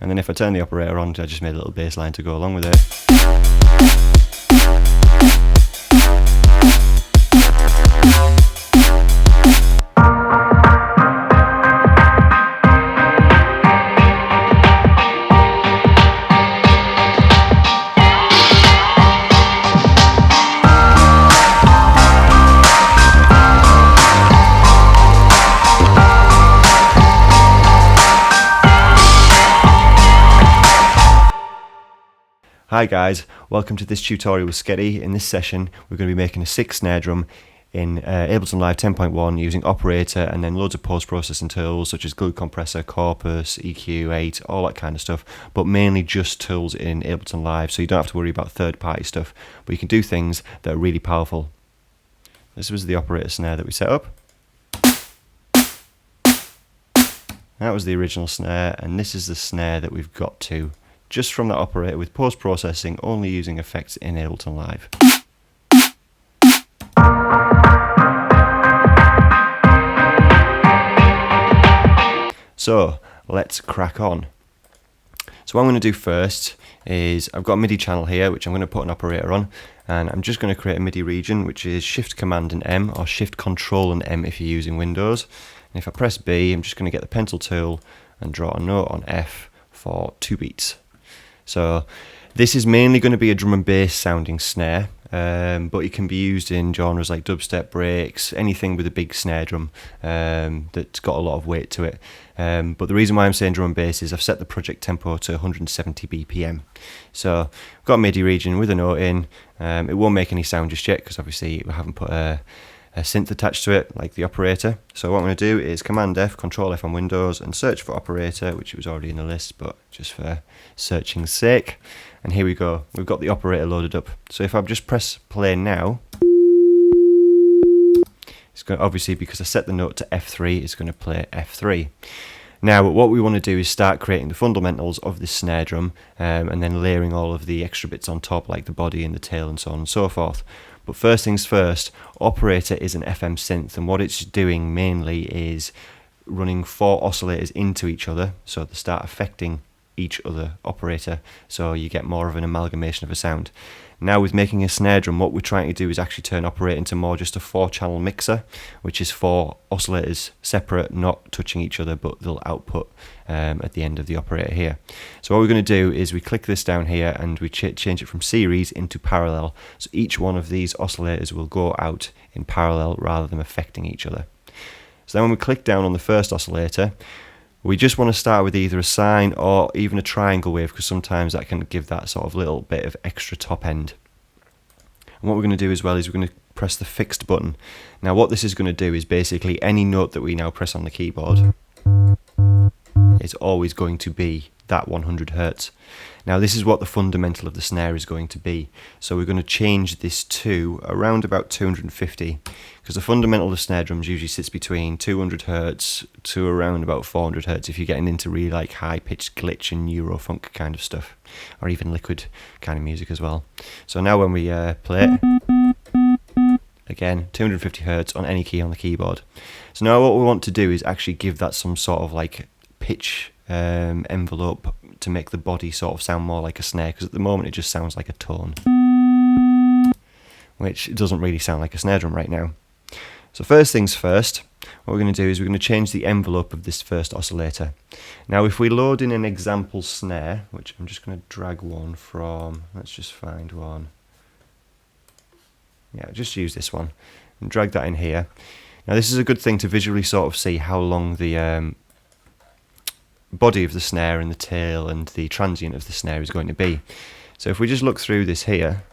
And then if I turn the operator on, I just made a little bass line to go along with it. Hi guys, welcome to this tutorial with SKETI. In this session we're going to be making a SICK snare drum in Ableton Live 10.1 using operator and then loads of post-processing tools such as glue compressor, corpus, EQ8, all that kind of stuff, but mainly just tools in Ableton Live, so you don't have to worry about third-party stuff, but you can do things that are really powerful. This was the operator snare that we set up. That was the original snare, and this is the snare that we've got to just from that operator with post-processing, only using effects in Ableton Live. So let's crack on. So what I'm going to do first is I've got a MIDI channel here which I'm going to put an operator on, and I'm just going to create a MIDI region which is Shift Command and M, or Shift Control and M if you're using Windows. And if I press B, I'm just going to get the pencil tool and draw a note on F for 2 beats. So this is mainly going to be a drum and bass sounding snare, but it can be used in genres like dubstep, breaks, anything with a big snare drum that's got a lot of weight to it. But the reason why I'm saying drum and bass is I've set the project tempo to 170 BPM. So I've got a MIDI region with a note in. It won't make any sound just yet because obviously we haven't put a synth attached to it like the operator. So what I'm going to do is Command F, Control F on Windows and search for operator, which was already in the list, but just for searching's sake. And here we go, we've got the operator loaded up. So if I just press play now, it's going to, obviously because I set the note to F3, it's going to play F3. Now what we want to do is start creating the fundamentals of this snare drum, and then layering all of the extra bits on top like the body and the tail and so on and so forth. But first things first, operator is an FM synth, and what it's doing mainly is running 4 oscillators into each other, so they start affecting each other operator, so you get more of an amalgamation of a sound. Now with making a snare drum, what we're trying to do is actually turn operator into more just a 4-channel mixer, which is 4 oscillators separate, not touching each other, but they'll output at the end of the operator here. So what we're going to do is we click this down here and we change it from series into parallel, so each one of these oscillators will go out in parallel rather than affecting each other. So then when we click down on the first oscillator, we just want to start with either a sine or even a triangle wave, because sometimes that can give that sort of little bit of extra top end. And what we're going to do as well is we're going to press the fixed button. Now what this is going to do is basically any note that we now press on the keyboard is always going to be that 100 Hertz. Now this is what the fundamental of the snare is going to be. So we're going to change this to around about 250, because the fundamental of the snare drums usually sits between 200 Hertz to around about 400 Hertz if you're getting into really like high pitched glitch and Eurofunk kind of stuff, or even liquid kind of music as well. So now when we play it, again 250 Hertz on any key on the keyboard. So now what we want to do is actually give that some sort of like pitch envelope to make the body sort of sound more like a snare, because at the moment it just sounds like a tone, which doesn't really sound like a snare drum right now. So first things first, what we're going to do is we're going to change the envelope of this first oscillator. Now if we load in an example snare, which I'm just going to drag one from, let's just find one, yeah, just use this one and drag that in here. Now this is a good thing to visually sort of see how long the body of the snare and the tail and the transient of the snare is going to be. So if we just look through this here,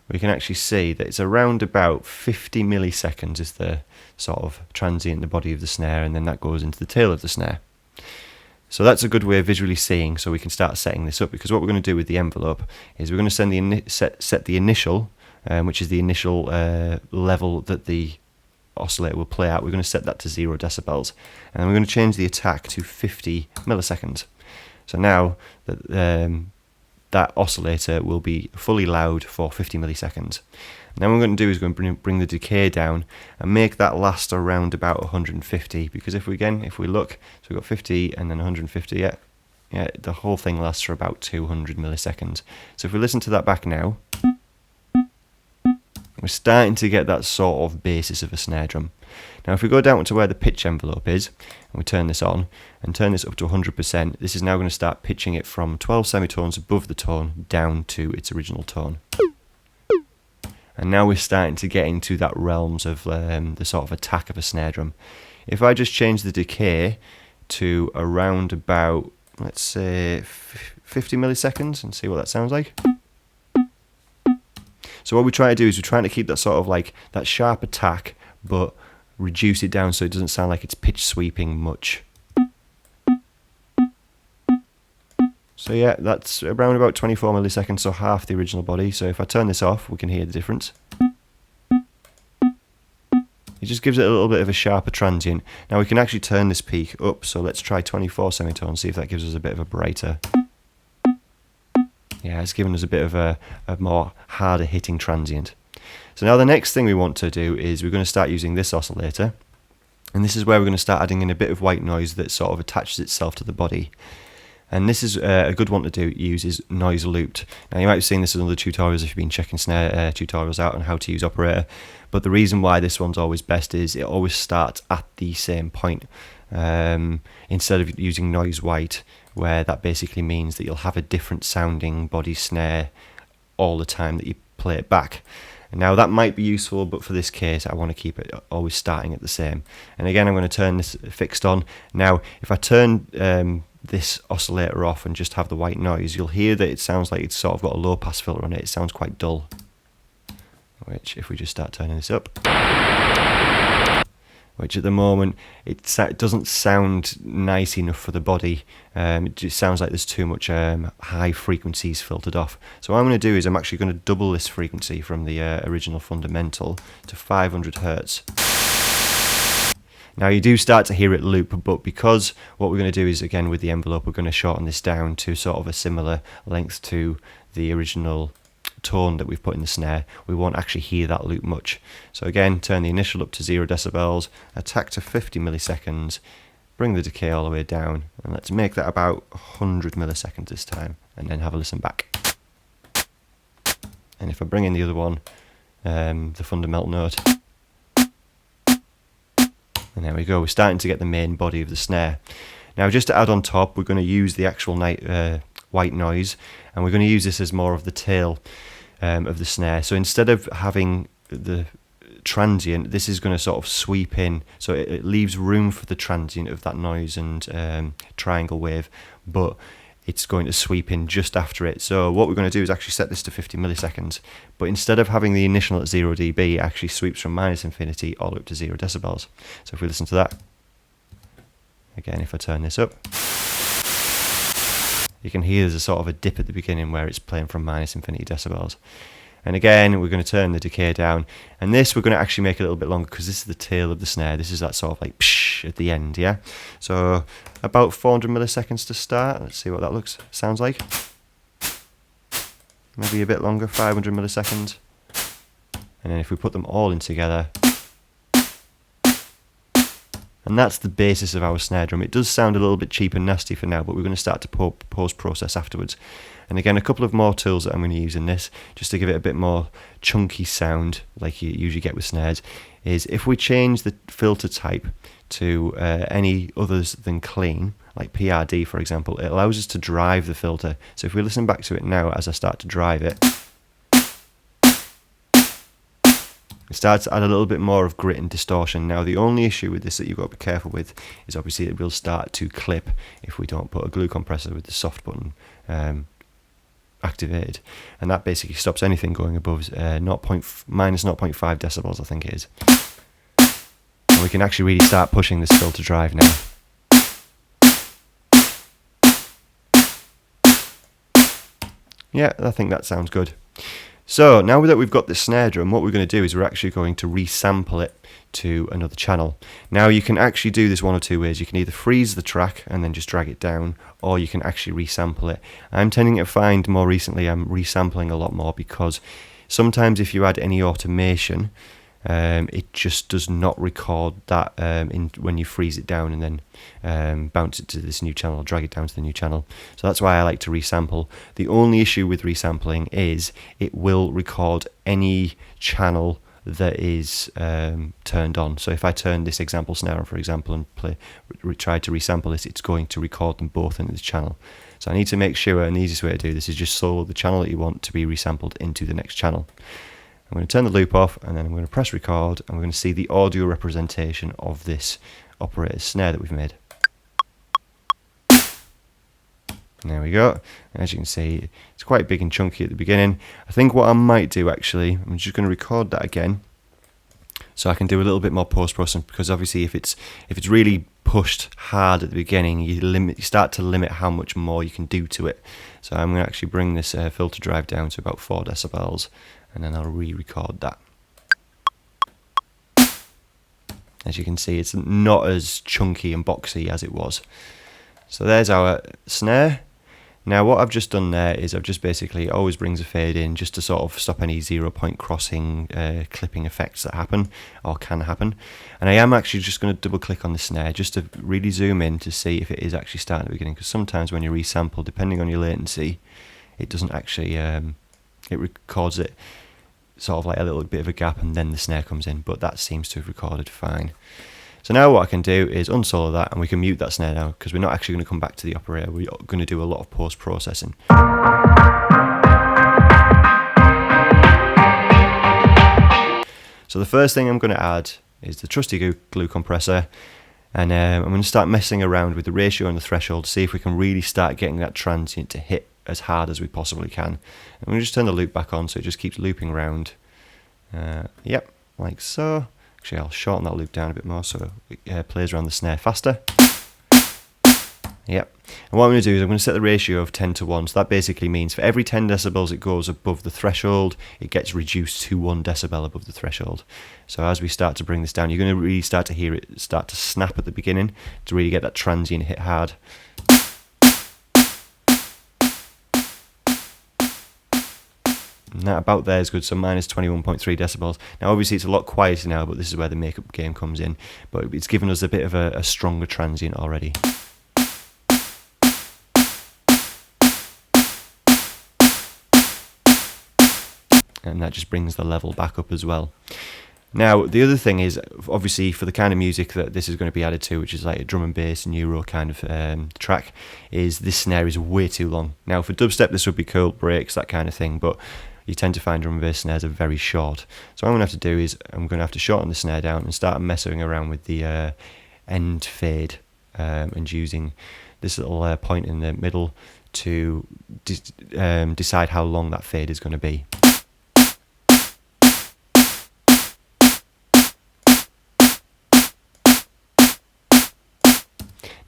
we can actually see that it's around about 50 milliseconds is the sort of transient, the body of the snare, and then that goes into the tail of the snare. So that's a good way of visually seeing, so we can start setting this up, because what we're going to do with the envelope is we're going to set the initial, which is the initial level that the oscillator will play out. We're going to set that to 0 decibels, and then we're going to change the attack to 50 milliseconds. So now that that oscillator will be fully loud for 50 milliseconds. And then what we're going to do is we're going to bring the decay down and make that last around about 150, because if we look, so we've got 50 and then 150, yeah, Yeah, the whole thing lasts for about 200 milliseconds. So if we listen to that back now, we're starting to get that sort of basis of a snare drum. Now if we go down to where the pitch envelope is, and we turn this on, and turn this up to 100%, this is now going to start pitching it from 12 semitones above the tone down to its original tone. And now we're starting to get into that realms of the sort of attack of a snare drum. If I just change the decay to around about, let's say, 50 milliseconds and see what that sounds like. So what we try to do is we're trying to keep that sort of like that sharp attack, but reduce it down so it doesn't sound like it's pitch sweeping much. So yeah, that's around about 24 milliseconds, so half the original body. So if I turn this off, we can hear the difference. It just gives it a little bit of a sharper transient. Now we can actually turn this peak up, so let's try 24 semitones, see if that gives us a bit of a brighter. Yeah, it's given us a bit of a more harder hitting transient. So now the next thing we want to do is we're going to start using this oscillator. And this is where we're going to start adding in a bit of white noise that sort of attaches itself to the body. And this is a good one to use is noise looped. Now you might have seen this in other tutorials if you've been checking snare tutorials out on how to use operator. But the reason why this one's always best is it always starts at the same point. Instead of using noise white, where that basically means that you'll have a different sounding body snare all the time that you play it back. And now that might be useful, but for this case I want to keep it always starting at the same. And again, I'm going to turn this fixed on. Now if I turn this oscillator off and just have the white noise, you'll hear that it sounds like it's sort of got a low pass filter on it. It sounds quite dull, which if we just start turning this up, which at the moment it doesn't sound nice enough for the body. It just sounds like there's too much high frequencies filtered off. So what I'm going to do is I'm actually going to double this frequency from the original fundamental to 500 Hertz. Now you do start to hear it loop, but because what we're going to do is, again with the envelope, we're going to shorten this down to sort of a similar length to the original tone that we've put in the snare, we won't actually hear that loop much. So again, turn the initial up to 0 decibels, attack to 50 milliseconds, bring the decay all the way down, and let's make that about 100 milliseconds this time, and then have a listen back. And if I bring in the other one, the fundamental note, and there we go, we're starting to get the main body of the snare. Now just to add on top, we're going to use the actual white noise, and we're going to use this as more of the tail of the snare. So instead of having the transient, this is going to sort of sweep in, so it leaves room for the transient of that noise and triangle wave, but it's going to sweep in just after it. So what we're going to do is actually set this to 50 milliseconds, but instead of having the initial at 0 dB, it actually sweeps from -infinity all the way up to 0 decibels. So if we listen to that, again, if I turn this up, you can hear there's a sort of a dip at the beginning where it's playing from -infinity decibels. And again, we're going to turn the decay down, and this we're going to actually make it a little bit longer because this is the tail of the snare. This is that sort of like psh at the end, yeah? So about 400 milliseconds to start. Let's see what that sounds like. Maybe a bit longer, 500 milliseconds. And then if we put them all in together, and that's the basis of our snare drum. It does sound a little bit cheap and nasty for now, but we're going to start to post-process afterwards. And again, a couple of more tools that I'm going to use in this, just to give it a bit more chunky sound, like you usually get with snares, is if we change the filter type to any others than clean, like PRD for example, it allows us to drive the filter. So if we listen back to it now as I start to drive it, it starts to add a little bit more of grit and distortion. Now the only issue with this that you've got to be careful with is obviously it will start to clip if we don't put a glue compressor with the soft button activated, and that basically stops anything going above -0.5 decibels, I think it is. And we can actually really start pushing this filter drive now. Yeah, I think that sounds good. So now that we've got the snare drum, what we're going to do is we're actually going to resample it to another channel. Now you can actually do this one of two ways. You can either freeze the track and then just drag it down, or you can actually resample it. I'm tending to find more recently I'm resampling a lot more, because sometimes if you add any automation, it just does not record that when you freeze it down and then bounce it to this new channel, or drag it down to the new channel. So that's why I like to resample. The only issue with resampling is it will record any channel that is turned on. So if I turn this example snare on, for example, and try to resample this, it's going to record them both into this channel. So I need to make sure, and the easiest way to do this is just solo the channel that you want to be resampled into the next channel. I'm going to turn the loop off, and then I'm going to press record, and we're going to see the audio representation of this operator's snare that we've made. There we go. As you can see, it's quite big and chunky at the beginning. I think what I might do, actually, I'm just going to record that again, so I can do a little bit more post-processing, because obviously if it's really pushed hard at the beginning, you start to limit how much more you can do to it. So I'm going to actually bring this filter drive down to about 4 decibels, and then I'll re-record that. As you can see, it's not as chunky and boxy as it was. So there's our snare. Now what I've just done there is I've just basically always brings a fade in just to sort of stop any 0 point crossing clipping effects that happen or can happen. And I am actually just going to double click on the snare just to really zoom in to see if it is actually starting at the beginning, because sometimes when you resample, depending on your latency, it doesn't actually, it records it sort of like a little bit of a gap and then the snare comes in, but that seems to have recorded fine. So now what I can do is unsolo that, and we can mute that snare now, because we're not actually going to come back to the operator. We're going to do a lot of post-processing. So the first thing I'm going to add is the trusty glue compressor, and I'm going to start messing around with the ratio and the threshold to see if we can really start getting that transient to hit as hard as we possibly can. And I'm going to just turn the loop back on so it just keeps looping around. Yep, like so. Actually, I'll shorten that loop down a bit more so it plays around the snare faster. Yep. And what I'm going to do is I'm going to set the ratio of 10 to 1. So that basically means for every 10 decibels it goes above the threshold, it gets reduced to 1 decibel above the threshold. So as we start to bring this down, you're going to really start to hear it start to snap at the beginning to really get that transient hit hard. And that about there is good, so minus 21.3 decibels. Now obviously it's a lot quieter now, but this is where the makeup game comes in. But it's given us a bit of a stronger transient already. And that just brings the level back up as well. Now the other thing is, obviously for the kind of music that this is going to be added to, which is like a drum and bass neuro kind of track, is this snare is way too long. Now for dubstep this would be cool, breaks, that kind of thing, but you tend to find drum and bass snares are very short. So what I'm going to have to do is I'm going to have to shorten the snare down and start messing around with the end fade, and using this little point in the middle to decide how long that fade is going to be.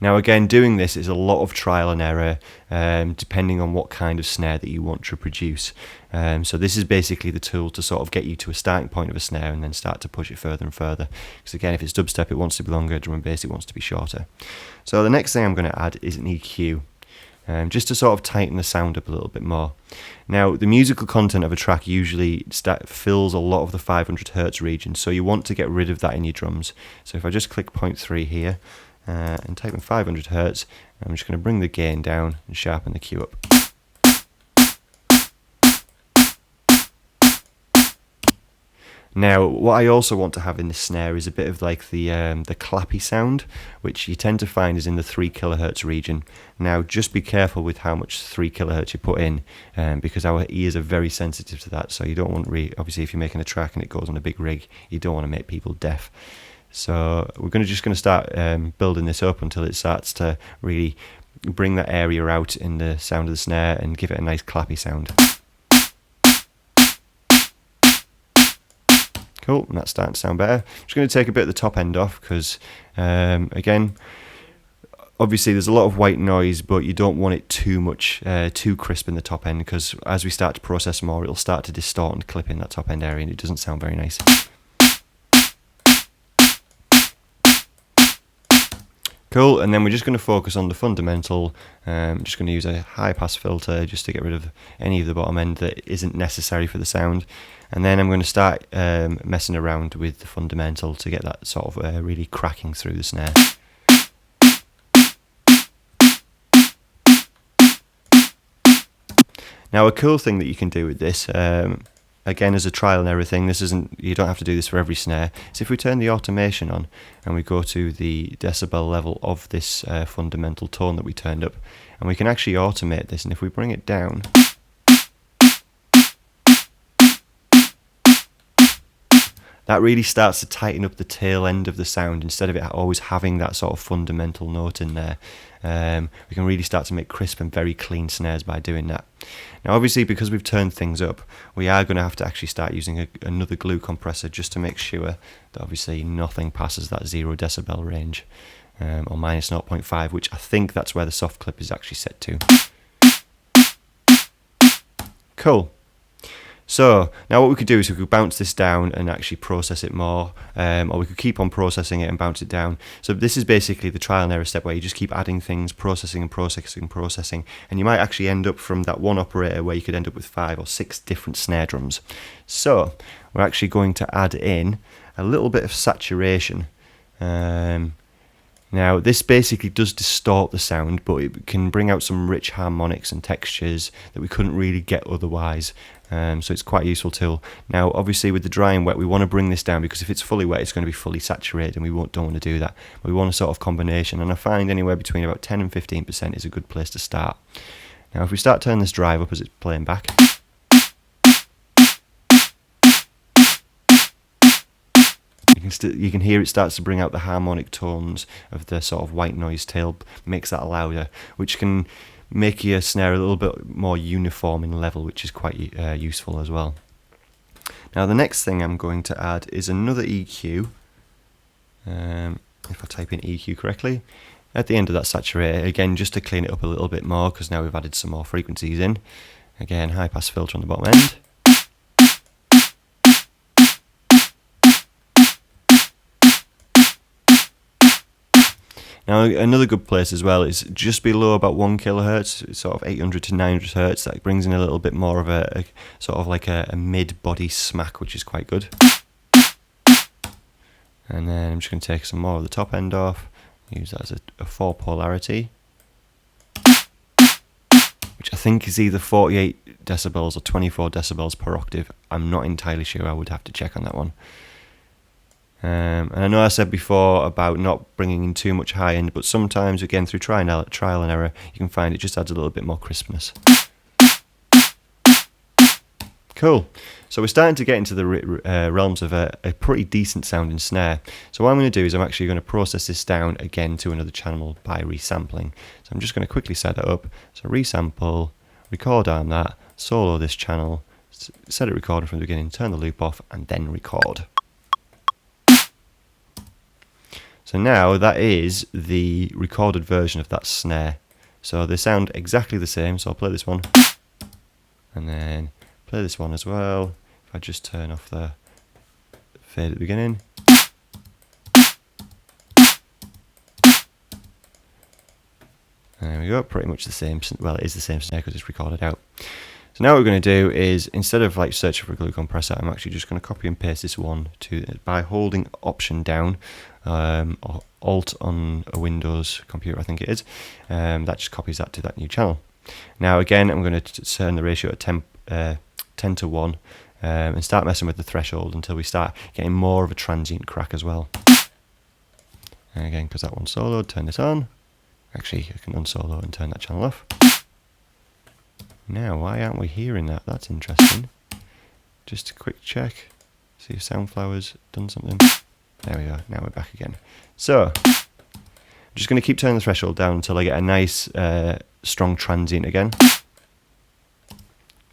Now again, doing this is a lot of trial and error, depending on what kind of snare that you want to produce. So this is basically the tool to sort of get you to a starting point of a snare and then start to push it further and further. Because again, if it's dubstep, it wants to be longer, drum and bass, it wants to be shorter. So the next thing I'm going to add is an EQ, just to sort of tighten the sound up a little bit more. Now, the musical content of a track usually fills a lot of the 500 Hertz region, so you want to get rid of that in your drums. So if I just click 0.3 here, and type in 500 Hertz, I'm just going to bring the gain down and sharpen the Q up. Now, what I also want to have in the snare is a bit of like the clappy sound, which you tend to find is in the 3 kHz region. Now, just be careful with how much 3 kHz you put in, because our ears are very sensitive to that. So you don't want obviously if you're making a track and it goes on a big rig, you don't want to make people deaf. So we're just going to start building this up until it starts to really bring that area out in the sound of the snare and give it a nice clappy sound. Cool, and that's starting to sound better. I'm just going to take a bit of the top end off because, again, obviously there's a lot of white noise, but you don't want it too much, too crisp in the top end, because as we start to process more, it'll start to distort and clip in that top end area and it doesn't sound very nice. Cool, and then we're just going to focus on the fundamental. I'm just going to use a high pass filter just to get rid of any of the bottom end that isn't necessary for the sound. And then I'm going to start messing around with the fundamental to get that sort of really cracking through the snare. Now a cool thing that you can do with this, again as a trial and error thing, you don't have to do this for every snare, is if we turn the automation on and we go to the decibel level of this fundamental tone that we turned up, and we can actually automate this, and if we bring it down, that really starts to tighten up the tail end of the sound instead of it always having that sort of fundamental note in there. We can really start to make crisp and very clean snares by doing that. Now obviously because we've turned things up, we are going to have to actually start using another glue compressor just to make sure that obviously nothing passes that 0 decibel range, or minus 0.5, which I think that's where the soft clip is actually set to. Cool. So now what we could do is we could bounce this down and actually process it more, or we could keep on processing it and bounce it down. So this is basically the trial and error step where you just keep adding things, processing and processing and processing, and you might actually end up from that one operator where you could end up with 5 or 6 different snare drums. So we're actually going to add in a little bit of saturation. Now this basically does distort the sound, but it can bring out some rich harmonics and textures that we couldn't really get otherwise. So it's quite a useful tool. Now obviously with the dry and wet we want to bring this down, because if it's fully wet it's going to be fully saturated and we don't want to do that. We want a sort of combination, and I find anywhere between about 10 and 15% is a good place to start. Now if we start turning this drive up as it's playing back, you can hear it starts to bring out the harmonic tones of the sort of white noise tail, makes that louder, which can make your snare a little bit more uniform in level, which is quite useful as well. Now the next thing I'm going to add is another EQ, if I type in EQ correctly, at the end of that saturator, again just to clean it up a little bit more, because now we've added some more frequencies in. Again, high pass filter on the bottom end. Now another good place as well is just below about 1 kHz, sort of 800 to 900 Hz. That brings in a little bit more of a sort of like a mid-body smack, which is quite good. And then I'm just going to take some more of the top end off, use that as a 4 polarity, which I think is either 48 decibels or 24 decibels per octave. I'm not entirely sure, I would have to check on that one. And I know I said before about not bringing in too much high end, but sometimes again through trial and error you can find it just adds a little bit more crispness. Cool. So we're starting to get into the realms of a pretty decent sounding snare. So what I'm going to do is I'm actually going to process this down again to another channel by resampling. So I'm just going to quickly set that up. So resample, record on that, solo this channel, set it recording from the beginning, turn the loop off, and then record. So now that is the recorded version of that snare. So they sound exactly the same. So I'll play this one and then play this one as well. If I just turn off the fade at the beginning. There we go, pretty much the same. Well, it is the same snare because it's recorded out. So now what we're going to do is, instead of like searching for a glue compressor, I'm actually just going to copy and paste this one by holding Option down, or Alt on a Windows computer, I think it is. That just copies that to that new channel. Now again, I'm going to turn the ratio at 10 to 1 and start messing with the threshold until we start getting more of a transient crack as well. And again, because that one's soloed, turn this on. Actually, I can unsolo and turn that channel off. Now, why aren't we hearing that? That's interesting. Just a quick check. See if Soundflower's done something. There we go. Now we're back again. So, I'm just going to keep turning the threshold down until I get a nice, strong transient again.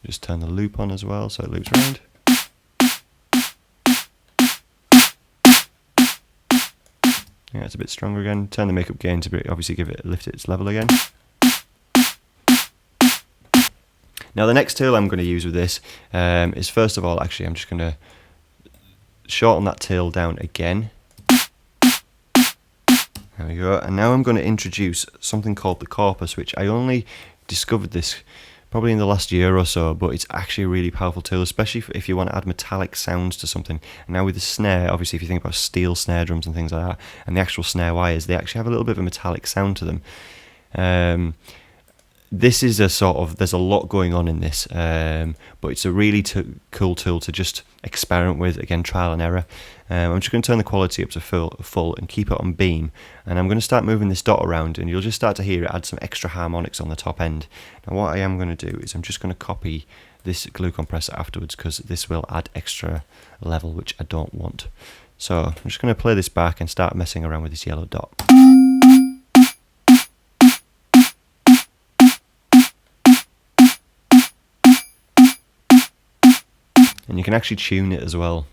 Just turn the loop on as well, so it loops around. Yeah, it's a bit stronger again. Turn the makeup gain to obviously lift its level again. Now the next tool I'm going to use with this is, first of all, actually I'm just going to shorten that tail down again. There we go. And now I'm going to introduce something called the corpus, which I only discovered this probably in the last year or so, but it's actually a really powerful tool, especially if you want to add metallic sounds to something. And now with the snare, obviously if you think about steel snare drums and things like that, and the actual snare wires, they actually have a little bit of a metallic sound to them. This is a sort of, there's a lot going on in this, but it's a really cool tool to just experiment with, again, trial and error. I'm just going to turn the quality up to full and keep it on beam, and I'm going to start moving this dot around, and you'll just start to hear it add some extra harmonics on the top end. Now what I am going to do is I'm just going to copy this glue compressor afterwards, because this will add extra level, which I don't want. So I'm just going to play this back and start messing around with this yellow dot. And you can actually tune it as well.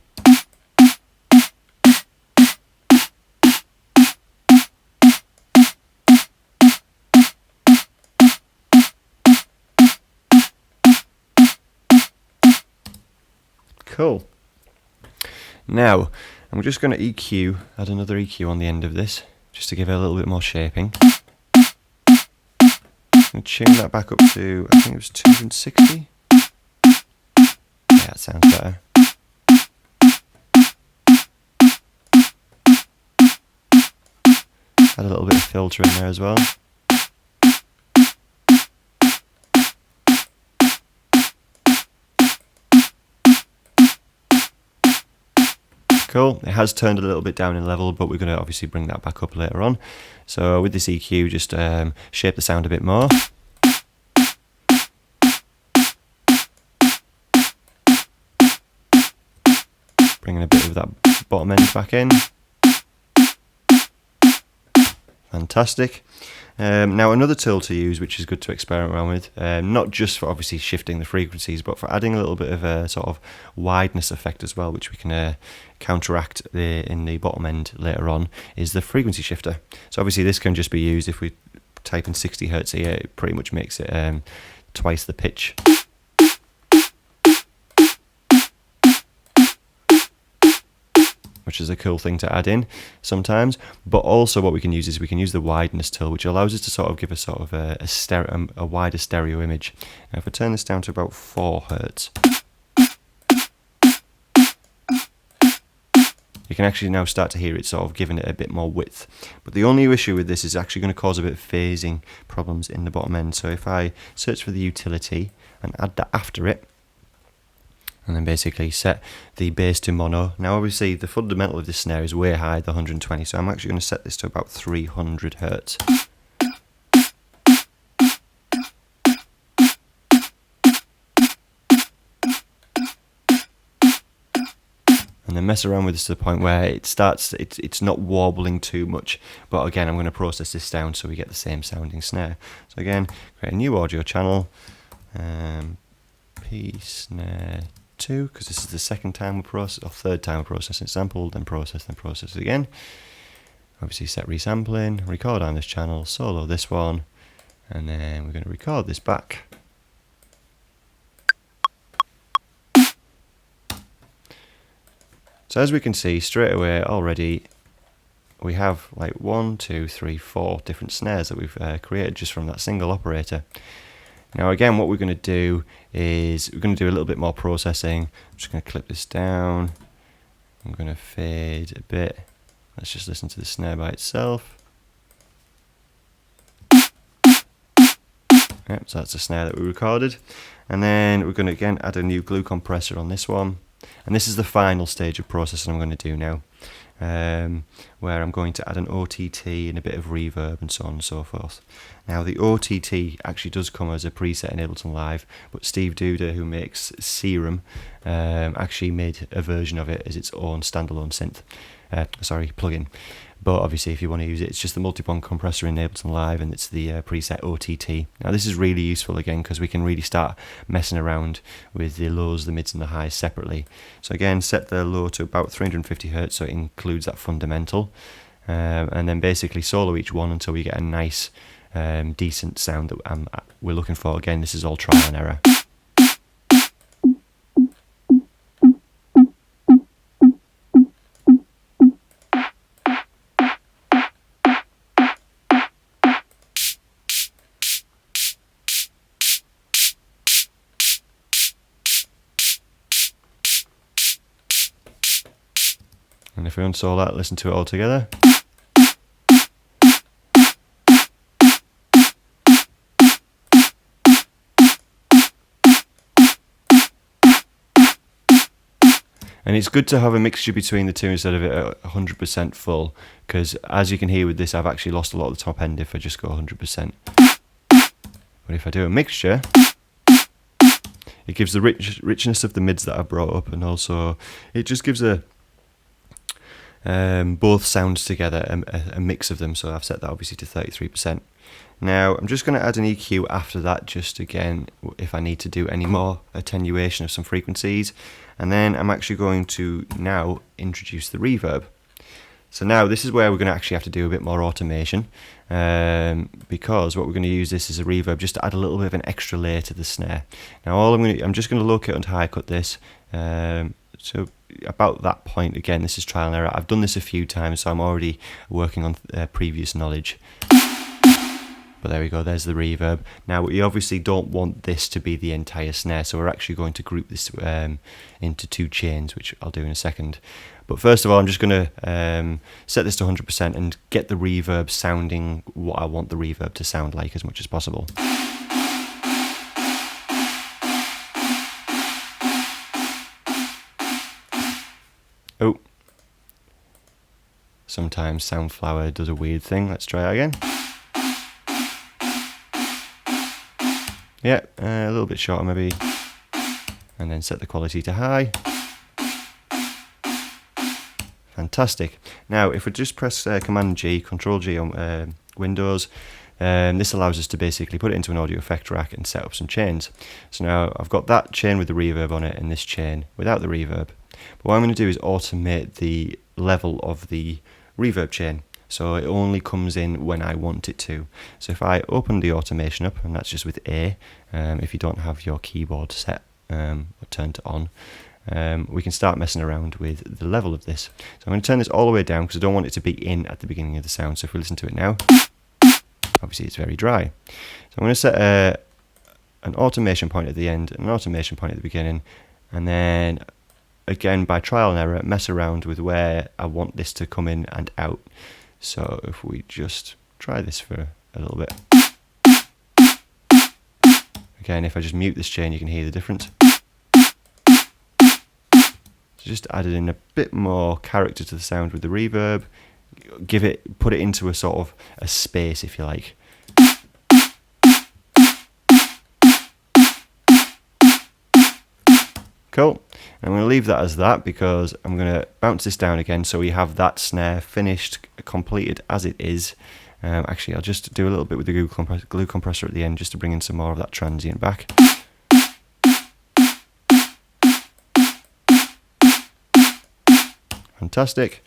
Cool. Now, I'm just going to EQ, add another EQ on the end of this, just to give it a little bit more shaping. And tune that back up to, I think it was 260. Yeah, that sounds better. Add a little bit of filter in there as well. Cool, it has turned a little bit down in level, but we're going to obviously bring that back up later on. So with this EQ, just shape the sound a bit more. Bringing a bit of that bottom end back in. Fantastic. Now another tool to use, which is good to experiment around with, not just for obviously shifting the frequencies, but for adding a little bit of a sort of wideness effect as well, which we can counteract in the bottom end later on, is the frequency shifter. So obviously this can just be used if we type in 60 Hertz here, it pretty much makes it twice the pitch. Which is a cool thing to add in sometimes, but also what we can use is we can use the wideness tool, which allows us to sort of give a sort of a wider stereo image. Now if I turn this down to about 4 Hertz, you can actually now start to hear it sort of giving it a bit more width. But the only issue with this is actually going to cause a bit of phasing problems in the bottom end. So if I search for the utility and add that after it, and then basically set the bass to mono. Now obviously the fundamental of this snare is way high, the 120, so I'm actually going to set this to about 300 Hertz. And then mess around with this to the point where it starts, it's not warbling too much, but again I'm going to process this down so we get the same sounding snare. So again, create a new audio channel, P snare 2, because this is the second time we process, or third time we're processing sample, then process it again. Obviously set resampling, record on this channel, solo this one, and then we're going to record this back. So as we can see straight away already, we have like 1, 2, 3, 4 different snares that we've created just from that single operator. Now again, what we're going to do is we're going to do a little bit more processing. I'm just going to clip this down. I'm going to fade a bit. Let's just listen to the snare by itself. Yep, so that's the snare that we recorded. And then we're going to again add a new glue compressor on this one. And this is the final stage of processing I'm going to do now, where I'm going to add an OTT and a bit of reverb and so on and so forth. Now the OTT actually does come as a preset in Ableton Live, but Steve Duda, who makes Serum, actually made a version of it as its own standalone synth, plugin. But obviously if you want to use it, it's just the multi-bond compressor in Ableton Live, and it's the preset OTT. Now this is really useful again because we can really start messing around with the lows, the mids and the highs separately. So again, set the low to about 350 Hertz so it includes that fundamental, and then basically solo each one until we get a nice decent sound that we're looking for. Again, this is all trial and error. And if we unsole that, listen to it all together. And it's good to have a mixture between the two instead of it at 100% full, because as you can hear with this, I've actually lost a lot of the top end if I just go 100%. But if I do a mixture, it gives the richness of the mids that I brought up, and also it just gives both sounds together, a mix of them. So I've set that obviously to 33%. Now I'm just going to add an EQ after that, just again if I need to do any more attenuation of some frequencies, and then I'm actually going to now introduce the reverb. So now this is where we're going to actually have to do a bit more automation, because what we're going to use this as a reverb just to add a little bit of an extra layer to the snare. Now I'm just going to locate and high cut this. So about that point, again, this is trial and error. I've done this a few times, so I'm already working on previous knowledge. But there we go, there's the reverb. Now we obviously don't want this to be the entire snare, so we're actually going to group this into 2 chains, which I'll do in a second. But first of all, I'm just going to set this to 100% and get the reverb sounding what I want the reverb to sound like as much as possible. Oh, sometimes Soundflower does a weird thing. Let's try it again. Yeah, a little bit shorter maybe, and then set the quality to high. Fantastic. Now if we just press Command G, Control G on Windows, this allows us to basically put it into an audio effect rack and set up some chains. So now I've got that chain with the reverb on it and this chain without the reverb. But what I'm going to do is automate the level of the reverb chain, so it only comes in when I want it to. So if I open the automation up, and that's just with A, if you don't have your keyboard set or turned on, we can start messing around with the level of this. So I'm going to turn this all the way down because I don't want it to be in at the beginning of the sound. So if we listen to it now, obviously it's very dry. So I'm going to set an automation point at the end and an automation point at the beginning, and then again by trial and error mess around with where I want this to come in and out. So if we just try this for a little bit. Again, if I just mute this chain, you can hear the difference. So just added in a bit more character to the sound with the reverb. Put it into a sort of a space, if you like. Cool. I'm going to leave that as that because I'm going to bounce this down again so we have that snare finished, completed as it is. Actually, I'll just do a little bit with the glue compressor at the end just to bring in some more of that transient back. Fantastic.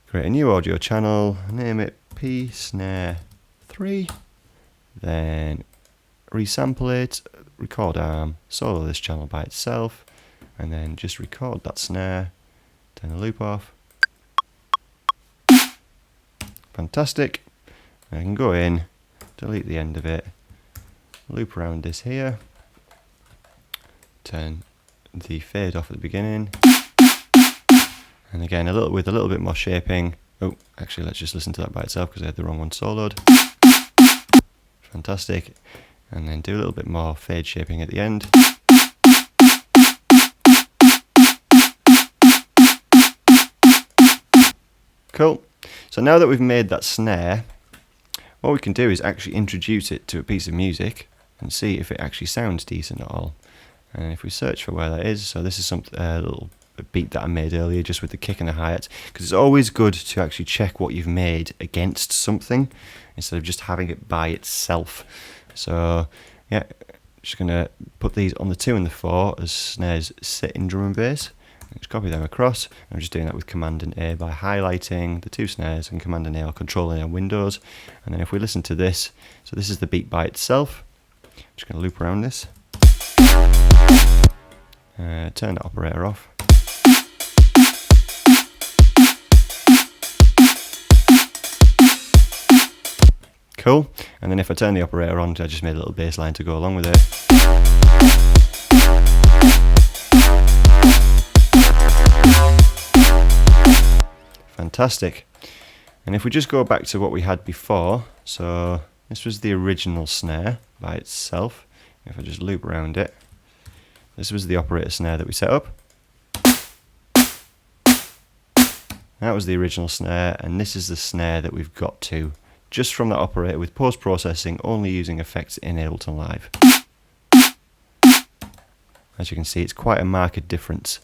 Create a new audio channel, name it P Snare 3, then resample it, record arm, solo this channel by itself, and then just record that snare, turn the loop off. Fantastic. I can go in, delete the end of it, loop around this here, turn the fade off at the beginning, and again with a little bit more shaping. Oh, actually let's just listen to that by itself because I had the wrong one soloed. Fantastic. And then do a little bit more fade shaping at the end. Cool. So now that we've made that snare, what we can do is actually introduce it to a piece of music and see if it actually sounds decent at all. And if we search for where that is, so this is a little beat that I made earlier just with the kick and the hi-hat, because it's always good to actually check what you've made against something instead of just having it by itself. So yeah, just going to put these on the 2 and the 4 as snares sit in drum and bass. Just copy them across. I'm just doing that with Command and A by highlighting the 2 snares and Command and A or Control A on Windows. And then if we listen to this, so this is the beat by itself. I'm just going to loop around this. Turn the operator off. Cool. And then if I turn the operator on, I just made a little bass line to go along with it. Fantastic. And if we just go back to what we had before, so this was the original snare by itself. If I just loop around it, this was the operator snare that we set up. That was the original snare, and this is the snare that we've got to, just from that operator with post-processing, only using effects in Ableton Live. As you can see, it's quite a marked difference.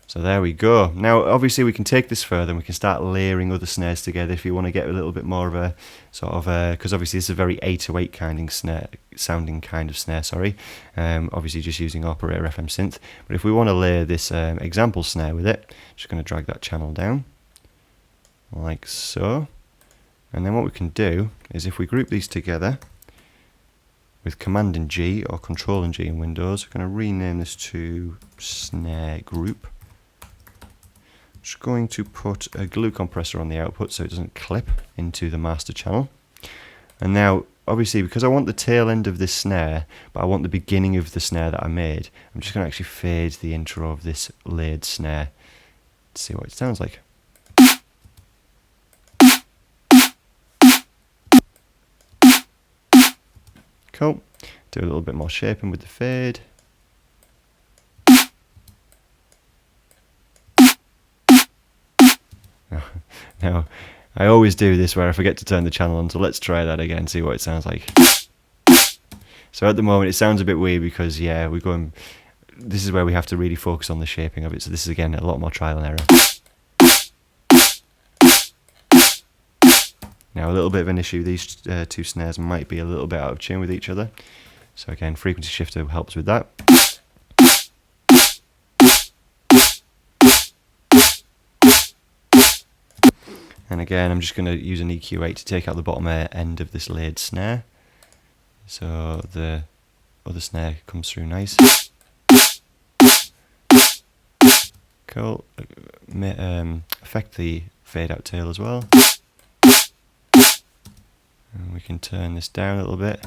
So there we go. Now obviously we can take this further and we can start layering other snares together if you want to get a little bit more of a sort of because obviously this is a very 808 sounding kind of snare, sorry. Obviously just using operator FM synth. But if we want to layer this example snare with it, just going to drag that channel down like so. And then what we can do is if we group these together with Command and G or Control and G in Windows, we're going to rename this to snare group. Just going to put a glue compressor on the output so it doesn't clip into the master channel. And now obviously because I want the tail end of this snare but I want the beginning of the snare that I made, I'm just going to actually fade the intro of this layered snare to see what it sounds like. Cool. Do a little bit more shaping with the fade. Now, I always do this where I forget to turn the channel on, so let's try that again, see what it sounds like. So at the moment it sounds a bit weird because, yeah, we're going, this is where we have to really focus on the shaping of it, so this is again a lot more trial and error. Now a little bit of an issue, these two snares might be a little bit out of tune with each other, so again frequency shifter helps with that. And again, I'm just going to use an EQ8 to take out the bottom end of this layered snare, so the other snare comes through nice. Cool. Affect the fade out tail as well. And we can turn this down a little bit.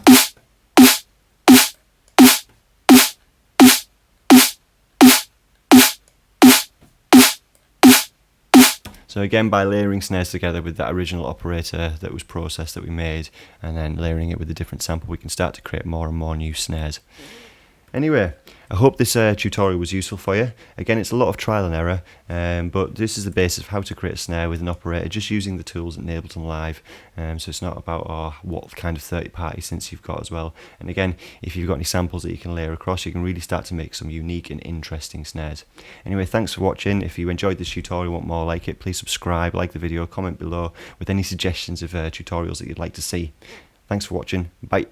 So again, by layering snares together with that original operator that was processed that we made, and then layering it with a different sample, we can start to create more and more new snares. Anyway, I hope this tutorial was useful for you. Again, it's a lot of trial and error, but this is the basis of how to create a snare with an operator, just using the tools in Ableton Live. So it's not about what kind of third-party synths you've got as well. And again, if you've got any samples that you can layer across, you can really start to make some unique and interesting snares. Anyway, thanks for watching. If you enjoyed this tutorial, want more like it, please subscribe, like the video, comment below with any suggestions of tutorials that you'd like to see. Thanks for watching. Bye.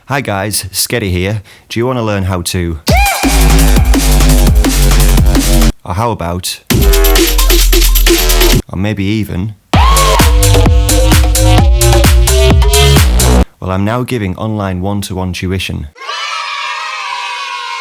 Hi guys, SKETI here. Do you want to learn how to? Or how about? Or maybe even? Well, I'm now giving online one-to-one tuition.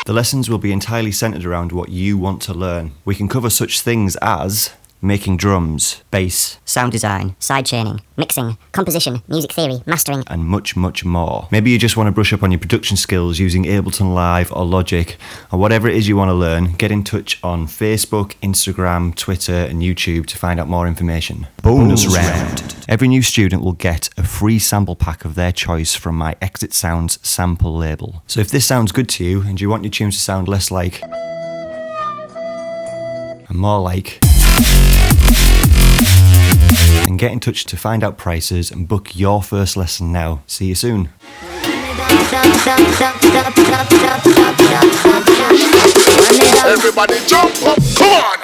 The lessons will be entirely centered around what you want to learn. We can cover such things as making drums, bass, sound design, sidechaining, mixing, composition, music theory, mastering, and much, much more. Maybe you just want to brush up on your production skills using Ableton Live or Logic, or whatever it is you want to learn. Get in touch on Facebook, Instagram, Twitter, and YouTube to find out more information. Bonus round. Every new student will get a free sample pack of their choice from my Exit Sounds sample label. So if this sounds good to you, and you want your tunes to sound less like and more like, and get in touch to find out prices and book your first lesson now. See you soon. Everybody jump up, come on!